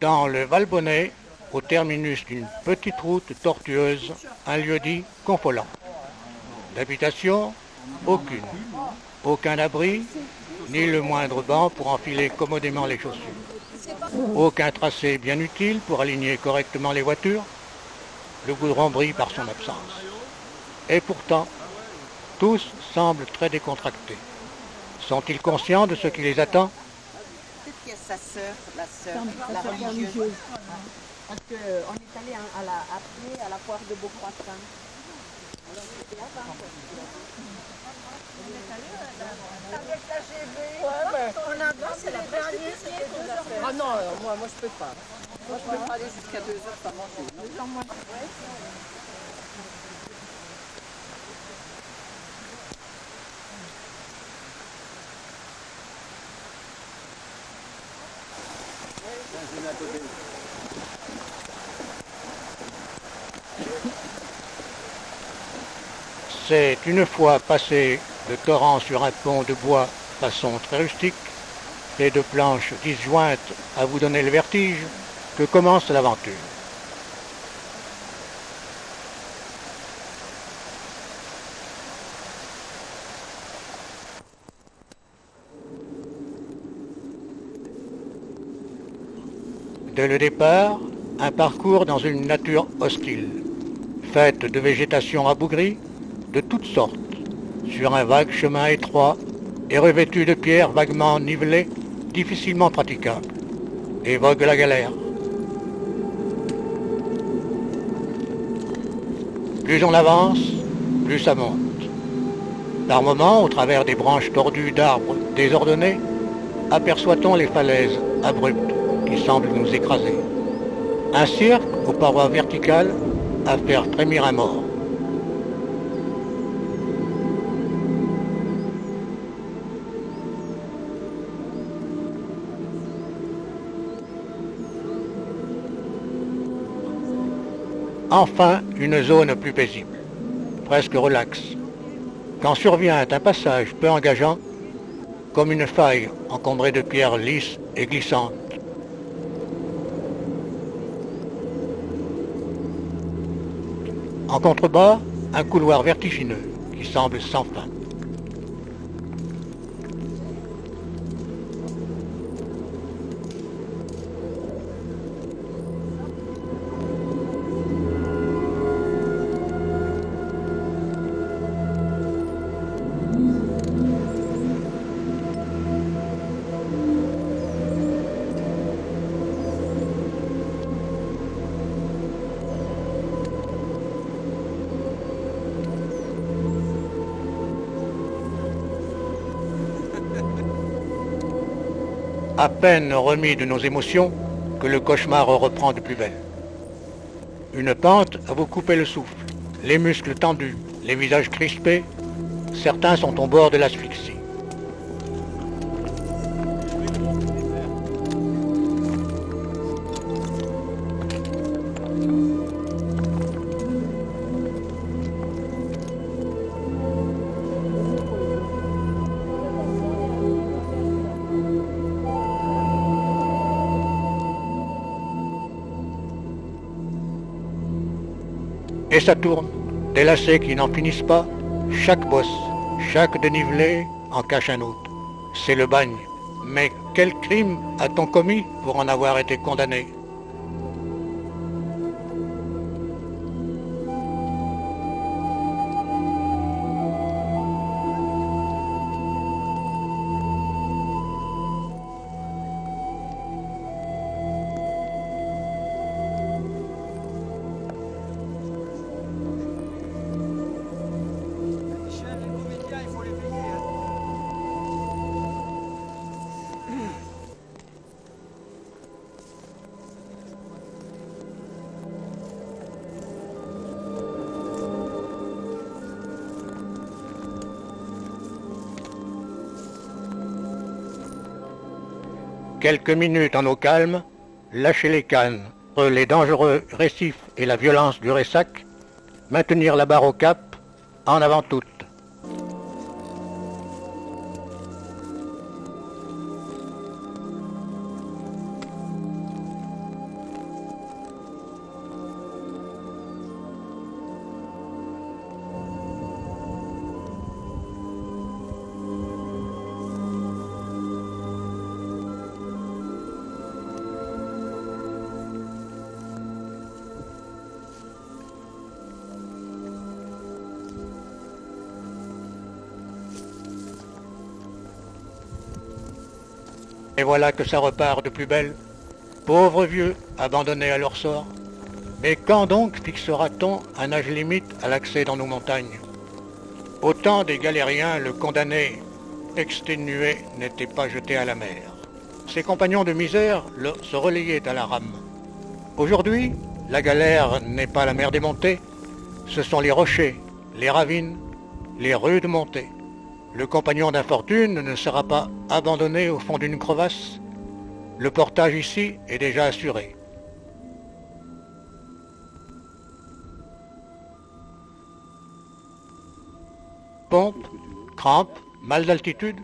Dans le Valbonnais, au terminus d'une petite route tortueuse, un lieu-dit confolant. D'habitation, aucune. Aucun abri, ni le moindre banc pour enfiler commodément les chaussures. Aucun tracé bien utile pour aligner correctement les voitures. Le goudron brille par son absence. Et pourtant, tous semblent très décontractés. Sont-ils conscients de ce qui les attend? Peut-être qu'il y a sa sœur, la religieuse. Parce qu'on est allé à pied à la foire de Beaucroissant. Alors c'était là-bas. Avec la GB. On a c'est la dernière, c'était 2 heures. Ah non, moi je peux pas. Moi je peux pas aller jusqu'à 2 heures sans manger. C'est une fois passé le torrent sur un pont de bois façon très rustique et de planches disjointes à vous donner le vertige que commence l'aventure. Dès le départ, un parcours dans une nature hostile, faite de végétation rabougrie de toutes sortes, sur un vague chemin étroit et revêtu de pierres vaguement nivelées, difficilement praticables, et vogue la galère. Plus on avance, plus ça monte. Par moments, au travers des branches tordues d'arbres désordonnés, aperçoit-on les falaises abruptes qui semblent nous écraser. Un cirque aux parois verticales à faire frémir un mort. Enfin, une zone plus paisible, presque relaxe, quand survient un passage peu engageant, comme une faille encombrée de pierres lisses et glissantes. En contrebas, un couloir vertigineux qui semble sans fin. À peine remis de nos émotions que le cauchemar reprend de plus belle. Une pente à vous couper le souffle, les muscles tendus, les visages crispés, certains sont au bord de l'asphyxie. Et ça tourne, des lacets qui n'en finissent pas, chaque bosse, chaque dénivelé en cache un autre. C'est le bagne. Mais quel crime a-t-on commis pour en avoir été condamné? Quelques minutes en eau calme, lâcher les cannes, entre les dangereux récifs et la violence du ressac, maintenir la barre au cap, en avant toute. Et voilà que ça repart de plus belle. Pauvres vieux, abandonnés à leur sort. Mais quand donc fixera-t-on un âge limite à l'accès dans nos montagnes? Au temps des galériens, le condamné exténué n'était pas jeté à la mer. Ses compagnons de misère se relayaient à la rame. Aujourd'hui, la galère n'est pas la mer des montées, ce sont les rochers, les ravines, les rudes montées. Le compagnon d'infortune ne sera pas abandonné au fond d'une crevasse. Le portage ici est déjà assuré. Pompes, crampes, mal d'altitude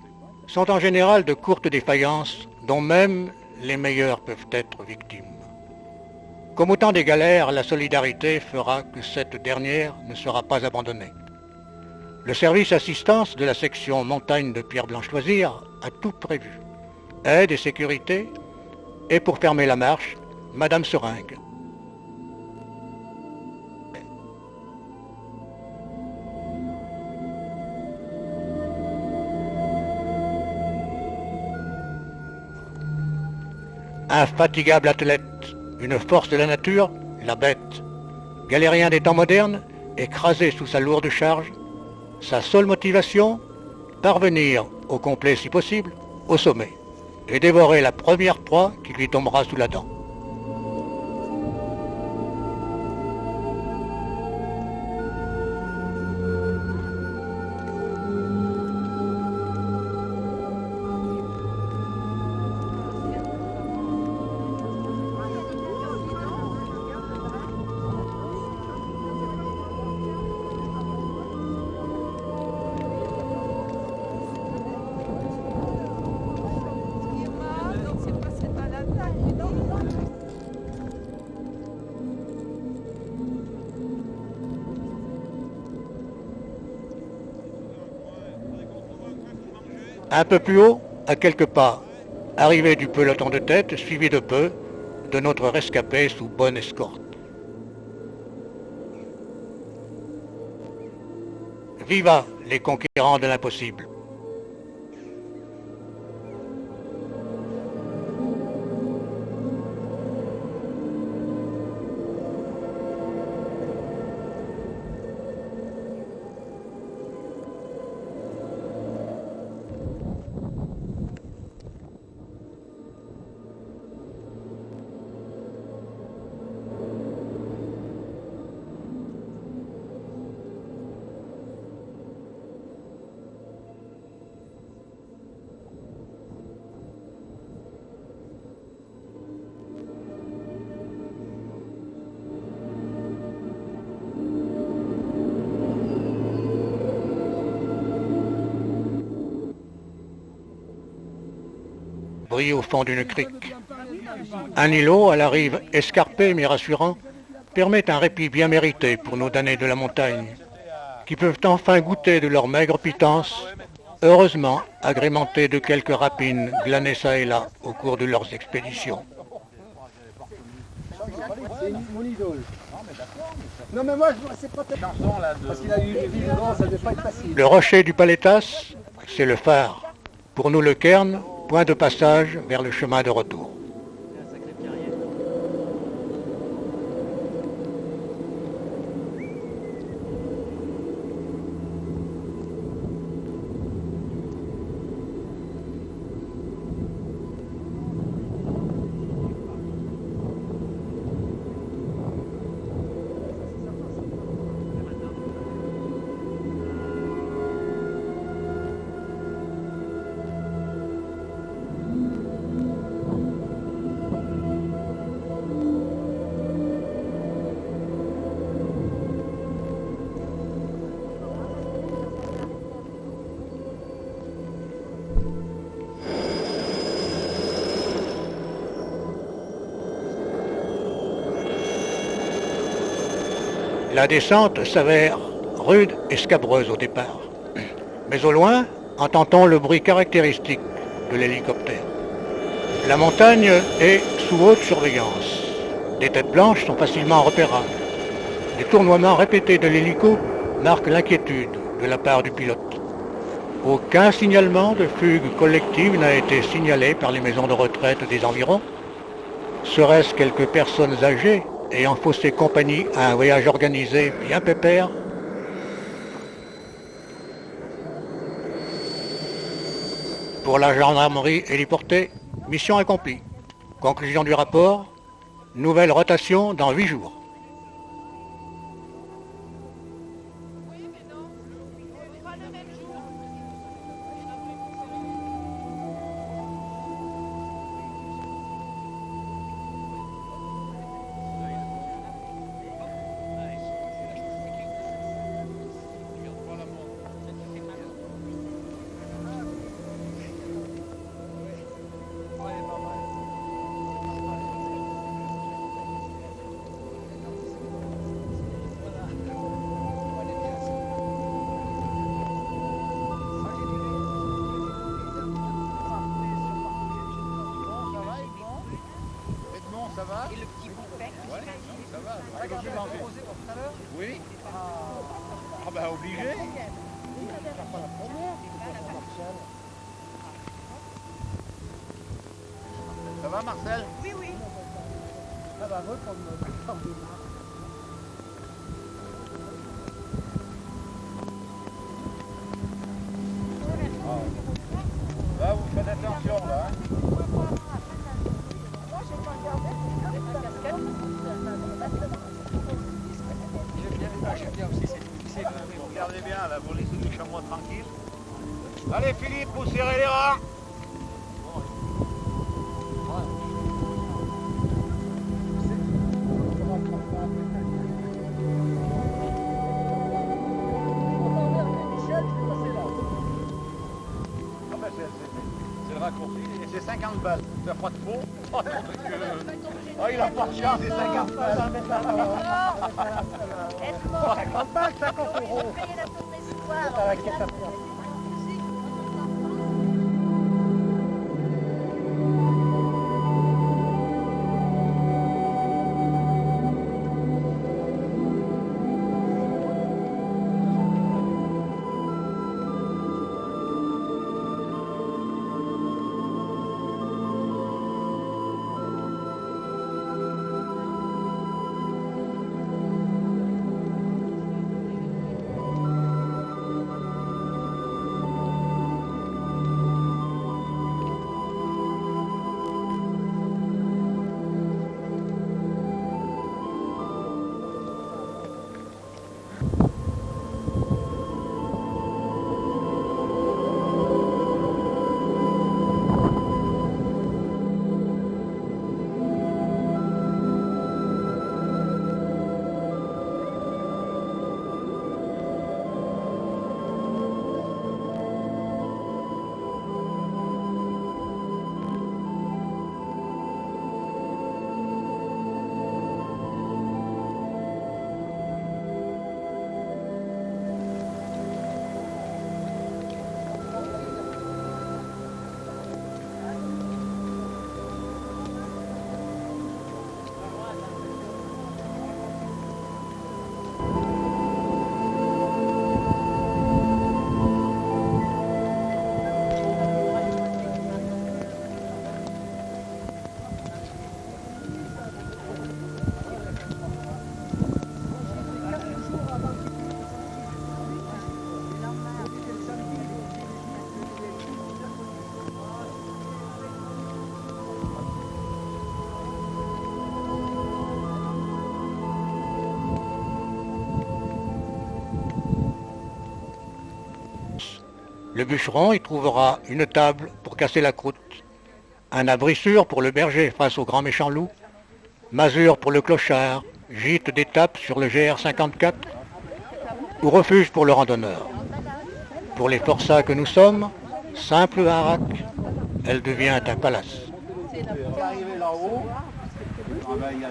sont en général de courtes défaillances dont même les meilleurs peuvent être victimes. Comme au temps des galères, la solidarité fera que cette dernière ne sera pas abandonnée. Le service assistance de la section montagne de Pierre-Blanche-Loisir a tout prévu. Aide et sécurité, et pour fermer la marche, Madame Seringue. Infatigable athlète, une force de la nature, la bête. Galérien des temps modernes, écrasé sous sa lourde charge, sa seule motivation, parvenir au complet si possible, au sommet, et dévorer la première proie qui lui tombera sous la dent. Un peu plus haut, à quelques pas, arrivée du peloton de tête, suivi de peu de notre rescapé sous bonne escorte. Viva les conquérants de l'impossible! Brille au fond d'une crique. Un îlot à la rive escarpée mais rassurant permet un répit bien mérité pour nos damnés de la montagne, qui peuvent enfin goûter de leur maigre pitance, heureusement agrémentée de quelques rapines glanées çà et là au cours de leurs expéditions. C'est mon idole. Non mais moi c'est pas tellement parce qu'il a eu une vie grande, ça ne devait pas être facile. Le rocher du Palétas, c'est le phare. Pour nous le cairn, point de passage vers le chemin de retour. La descente s'avère rude et scabreuse au départ. Mais au loin, entend-on le bruit caractéristique de l'hélicoptère. La montagne est sous haute surveillance. Des têtes blanches sont facilement repérables. Les tournoiements répétés de l'hélico marquent l'inquiétude de la part du pilote. Aucun signalement de fugue collective n'a été signalé par les maisons de retraite des environs. Serait-ce quelques personnes âgées ayant faussé compagnie à un voyage organisé bien pépère? Pour la gendarmerie héliportée, mission accomplie. Conclusion du rapport, nouvelle rotation dans 8 jours. Ça va? Et le petit bouffet. Ouais, non, ça va. Regardez, vous avez posé tout à l'heure? Oui. Ah bah obligé. Ça va Marcel? Oui, oui. Ça va, moi, pour me Là, vous faites attention, là. Regardez bien, là, vous laissez le chamois tranquille. Allez, Philippe, vous serrez les rangs. C'est le raccourci et c'est 50 balles. T'as pas de faux? Oh, il a pas de chance, c'est 50 balles. 50 balles, 50 euros. Le bûcheron y trouvera une table pour casser la croûte, un abri sûr pour le berger face au grand méchant loup, masure pour le clochard, gîte d'étape sur le GR54 ou refuge pour le randonneur. Pour les forçats que nous sommes, simple baraque, elle devient un palace. On va arriver là-haut. Ah ben, il y a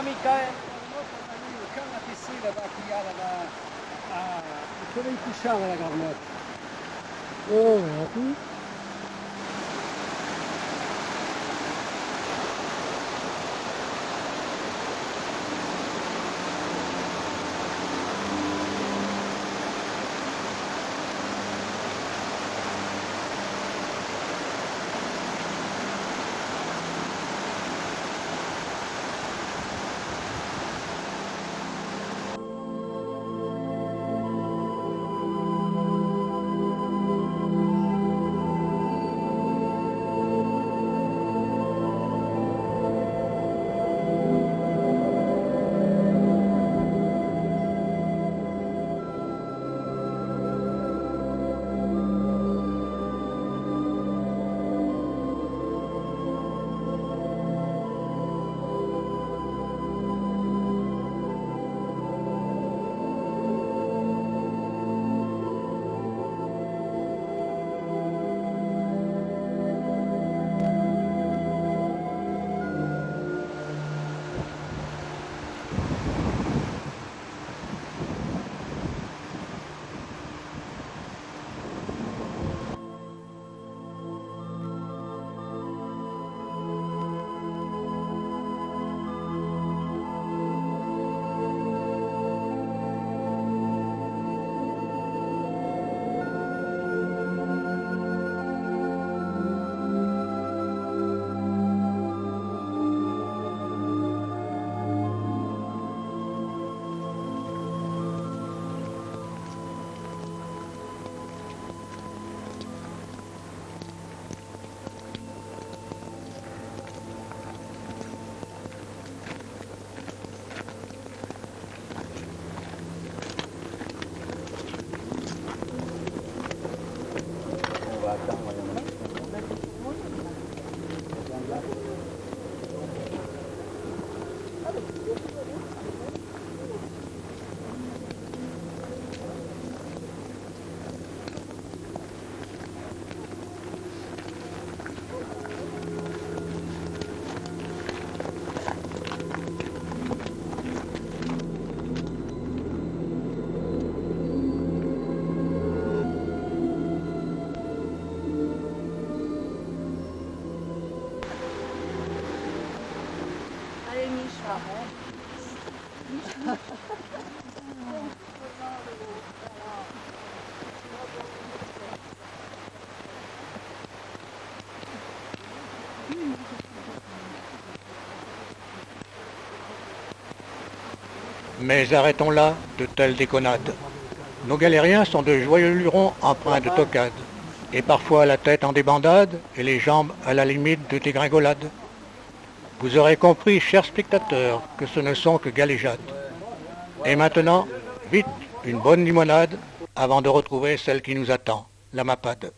Michael. Quand la PC là-bas qu'il y a là-bas, le soleil couchant à la Garnotte. Oh, on a tout. Mais arrêtons là de telles déconnades. Nos galériens sont de joyeux lurons empreints de toccades, et parfois la tête en débandade et les jambes à la limite de dégringolade. Vous aurez compris, chers spectateurs, que ce ne sont que galéjades. Et maintenant, vite, une bonne limonade avant de retrouver celle qui nous attend, la Mapade.